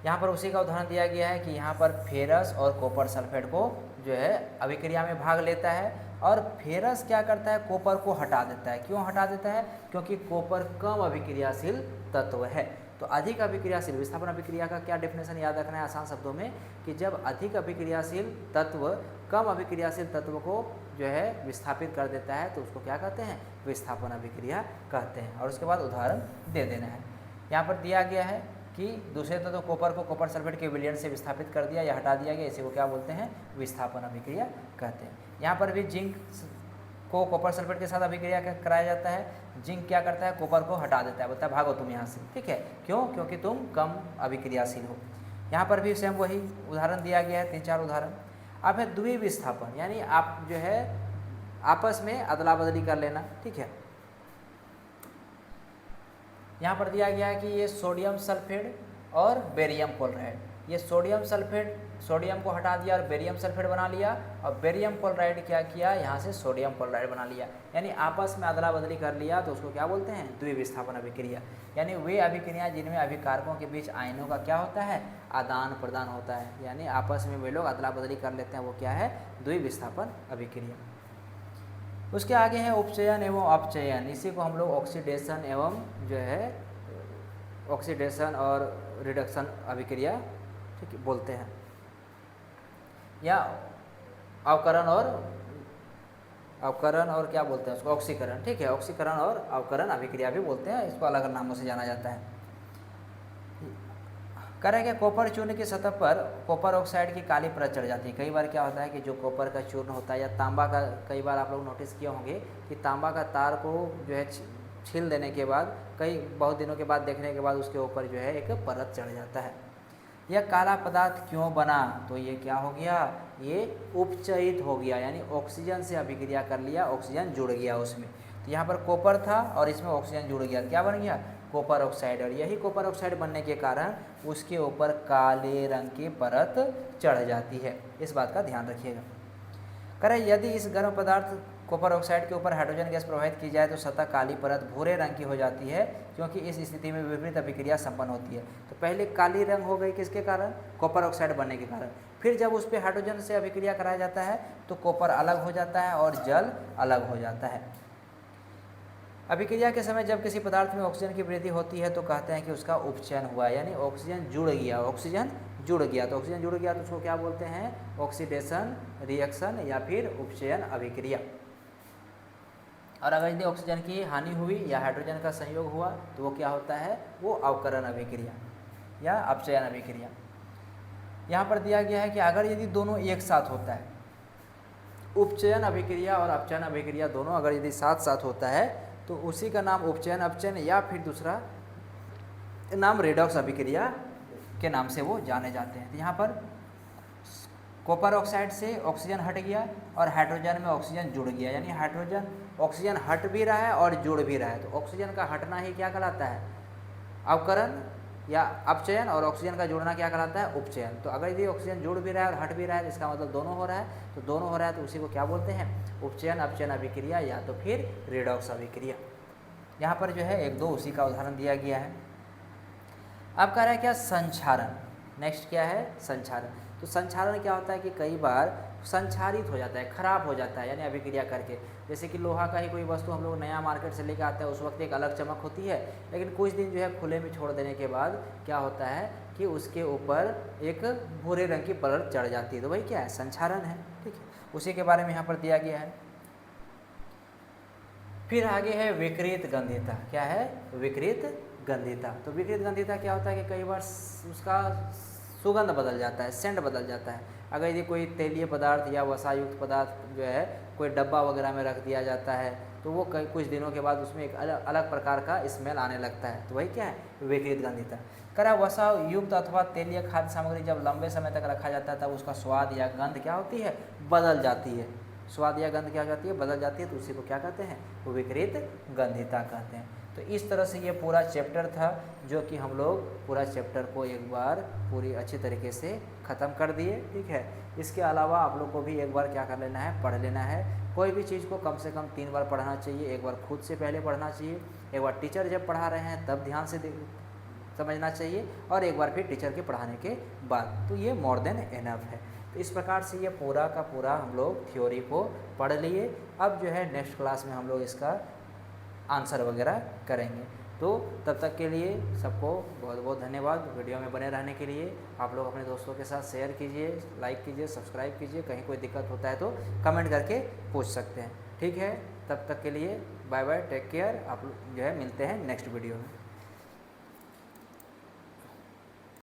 यहाँ पर उसी का उदाहरण दिया गया है कि यहाँ पर फेरस और कॉपर सल्फेट को जो है अभिक्रिया में भाग लेता है, और फेरस क्या करता है? कॉपर को हटा देता है। क्यों हटा देता है? क्योंकि कॉपर कम अभिक्रियाशील तत्व है। तो अधिक अभिक्रियाशील, विस्थापन अभिक्रिया का क्या डेफिनेशन याद रखना है आसान शब्दों में, कि जब अधिक अभिक्रियाशील तत्व कम अभिक्रियाशील तत्व को जो है विस्थापित कर देता है तो उसको क्या कहते हैं? विस्थापन अभिक्रिया कहते हैं। और उसके बाद उदाहरण दे देना है। यहाँ पर दिया गया है कि दूसरे तत्व कॉपर को कॉपर सल्फेट के विलयन से विस्थापित कर दिया या हटा दिया गया, इसी को क्या बोलते हैं? विस्थापन अभिक्रिया कहते हैं। यहाँ पर भी जिंक को कॉपर सल्फेट के साथ अभिक्रिया कराया जाता है। जिंक क्या करता है? कॉपर को हटा देता है, बोलता है भागो तुम यहाँ से, ठीक है। क्यों? क्योंकि तुम कम अभिक्रियाशील हो। यहाँ पर भी सेम वही उदाहरण दिया गया है, 3-4 उदाहरण। अब है द्विविस्थापन, यानी आप जो है आपस में अदला बदली कर लेना, ठीक है। यहाँ पर दिया गया है कि ये सोडियम सल्फेट और बेरियम क्लोराइड, ये सोडियम सल्फेट सोडियम को हटा दिया और बेरियम सल्फेट बना लिया, और बेरियम क्लोराइड क्या किया? यहाँ से सोडियम क्लोराइड बना लिया, यानी आपस में अदला बदली कर लिया। तो उसको क्या बोलते हैं? द्विविस्थापन अभिक्रिया। यानी वे अभिक्रिया जिनमें अभिकारकों के बीच आयनों का क्या होता है? आदान प्रदान होता है, यानी आपस में वे लोग अदला बदली कर लेते हैं, वो क्या है? द्विविस्थापन अभिक्रिया। उसके आगे है उपचयन एवं अपचयन। इसी को हम लोग ऑक्सीडेशन एवं जो है ऑक्सीडेशन और रिडक्शन अभिक्रिया, ठीक है, बोलते हैं, या अवकरण और क्या बोलते हैं उसको? ऑक्सीकरण, ठीक है। ऑक्सीकरण और अवकरण अभिक्रिया भी बोलते हैं, इसको अलग अलग नामों से जाना जाता है। करेंगे कॉपर चूर्ण की सतह पर कॉपर ऑक्साइड की काली परत चढ़ जाती है। कई बार क्या होता है कि जो कॉपर का चूर्ण होता है या तांबा का, कई बार आप लोग नोटिस किए होंगे कि तांबा का तार को जो है छील देने के बाद बहुत दिनों के बाद देखने के बाद उसके ऊपर जो है एक परत चढ़ जाता है। यह काला पदार्थ क्यों बना? तो ये क्या हो गया? ये उपचयित हो गया, यानी ऑक्सीजन से अभिक्रिया कर लिया, ऑक्सीजन जुड़ गया उसमें। तो यहाँ पर कॉपर था और इसमें ऑक्सीजन जुड़ गया, क्या बन गया? Copper oxide. और यही कॉपर ऑक्साइड बनने के कारण उसके ऊपर काले रंग की परत चढ़ जाती है। इस बात का ध्यान रखिएगा। करें यदि इस गर्म पदार्थ कॉपर ऑक्साइड के ऊपर हाइड्रोजन गैस प्रवाहित की जाए तो सतह काली परत भूरे रंग की हो जाती है, क्योंकि इस स्थिति में विपरीत अभिक्रिया संपन्न होती है। तो पहले काली रंग हो गई किसके कारण? कॉपर ऑक्साइड बनने के कारण। फिर जब उस पर हाइड्रोजन से अभिक्रिया कराया जाता है तो कॉपर अलग हो जाता है और जल अलग हो जाता है। अभिक्रिया के समय जब किसी पदार्थ में ऑक्सीजन की वृद्धि होती है तो कहते हैं कि उसका उपचयन हुआ, यानी ऑक्सीजन जुड़ गया। ऑक्सीजन जुड़ गया तो ऑक्सीजन जुड़ गया तो उसको क्या बोलते हैं? ऑक्सीडेशन रिएक्शन या फिर उपचयन अभिक्रिया। और अगर यदि ऑक्सीजन की हानि हुई या हाइड्रोजन का संयोग हुआ तो वो क्या होता है? वो अवकरण अभिक्रिया या अपचयन अभिक्रिया। यहाँ पर दिया गया है कि अगर यदि दोनों एक साथ होता है, उपचयन अभिक्रिया और अपचयन अभिक्रिया दोनों अगर यदि साथ साथ होता है तो उसी का नाम उपचयन अपचयन या फिर दूसरा नाम रेडॉक्स अभिक्रिया के नाम से वो जाने जाते हैं। तो यहाँ पर कॉपर ऑक्साइड से ऑक्सीजन हट गया और हाइड्रोजन में ऑक्सीजन जुड़ गया, यानी हाइड्रोजन ऑक्सीजन हट भी रहा है और जुड़ भी रहा है। तो ऑक्सीजन का हटना ही क्या कहलाता है? अवकरण या अपचयन, और ऑक्सीजन का जुड़ना क्या कहलाता है? उपचयन। तो अगर यदि ऑक्सीजन जुड़ भी रहा है और हट भी रहा है, इसका मतलब दोनों हो रहा है। तो दोनों हो रहा है तो उसी को क्या बोलते हैं? उपचयन अपचयन अभिक्रिया या तो फिर रेडॉक्स अभिक्रिया। यहाँ पर जो है एक दो उसी का उदाहरण दिया गया है। अब कह रहा है क्या? संक्षारण। नेक्स्ट क्या है? संक्षारण। तो संक्षारण क्या होता है कि कई बार संक्षारित हो जाता है, खराब हो जाता है, यानी अभिक्रिया करके। जैसे कि लोहा का ही कोई वस्तु हम लोग नया मार्केट से लेकर आते हैं, उस वक्त एक अलग चमक होती है, लेकिन कुछ दिन जो है खुले में छोड़ देने के बाद क्या होता है कि उसके ऊपर एक भूरे रंग की परत चढ़ जाती है। तो वही क्या है? संक्षारण है। ठीक है, उसी के बारे में यहाँ पर दिया गया है। फिर आगे है विकृत गंधिता। क्या है? विकृत गंधिता। तो विकृत गंधिता क्या होता है कि कई बार उसका सुगंध बदल जाता है, सेंट बदल जाता है। अगर यदि कोई तेलीय पदार्थ या वसायुक्त पदार्थ जो है कोई डब्बा वगैरह में रख दिया जाता है तो वो कुछ दिनों के बाद उसमें एक अलग प्रकार का स्मेल आने लगता है। तो वही क्या है? विकृत गंधिता। करा वसा युक्त अथवा तेलीय खाद्य सामग्री जब लंबे समय तक रखा जाता है तब उसका स्वाद या गंध क्या होती है? बदल जाती है। स्वाद या गंध क्या हो जाती है? बदल जाती है। तो उसी को क्या कहते हैं? वो विकृत गंधिता कहते हैं। तो इस तरह से ये पूरा चैप्टर था, जो कि हम लोग पूरा चैप्टर को एक बार पूरी अच्छी तरीके से ख़त्म कर दिए। ठीक है, इसके अलावा आप लोग को भी एक बार क्या कर लेना है? पढ़ लेना है। कोई भी चीज़ को कम से कम 3 बार पढ़ना चाहिए। एक बार खुद से पहले पढ़ना चाहिए, एक बार टीचर जब पढ़ा रहे हैं तब ध्यान से समझना चाहिए, और एक बार फिर टीचर के पढ़ाने के बाद। तो ये मोर देन एनफ है। तो इस प्रकार से ये पूरा का पूरा हम लोग थ्योरी को पढ़ लिए। अब जो है नेक्स्ट क्लास में हम लोग इसका आंसर वगैरह करेंगे। तो तब तक के लिए सबको बहुत बहुत धन्यवाद। वीडियो में बने रहने के लिए आप लोग अपने दोस्तों के साथ शेयर कीजिए, लाइक कीजिए, सब्सक्राइब कीजिए। कहीं कोई दिक्कत होता है तो कमेंट करके पूछ सकते हैं। ठीक है, तब तक के लिए बाय बाय, टेक केयर। आप जो है मिलते हैं नेक्स्ट वीडियो में।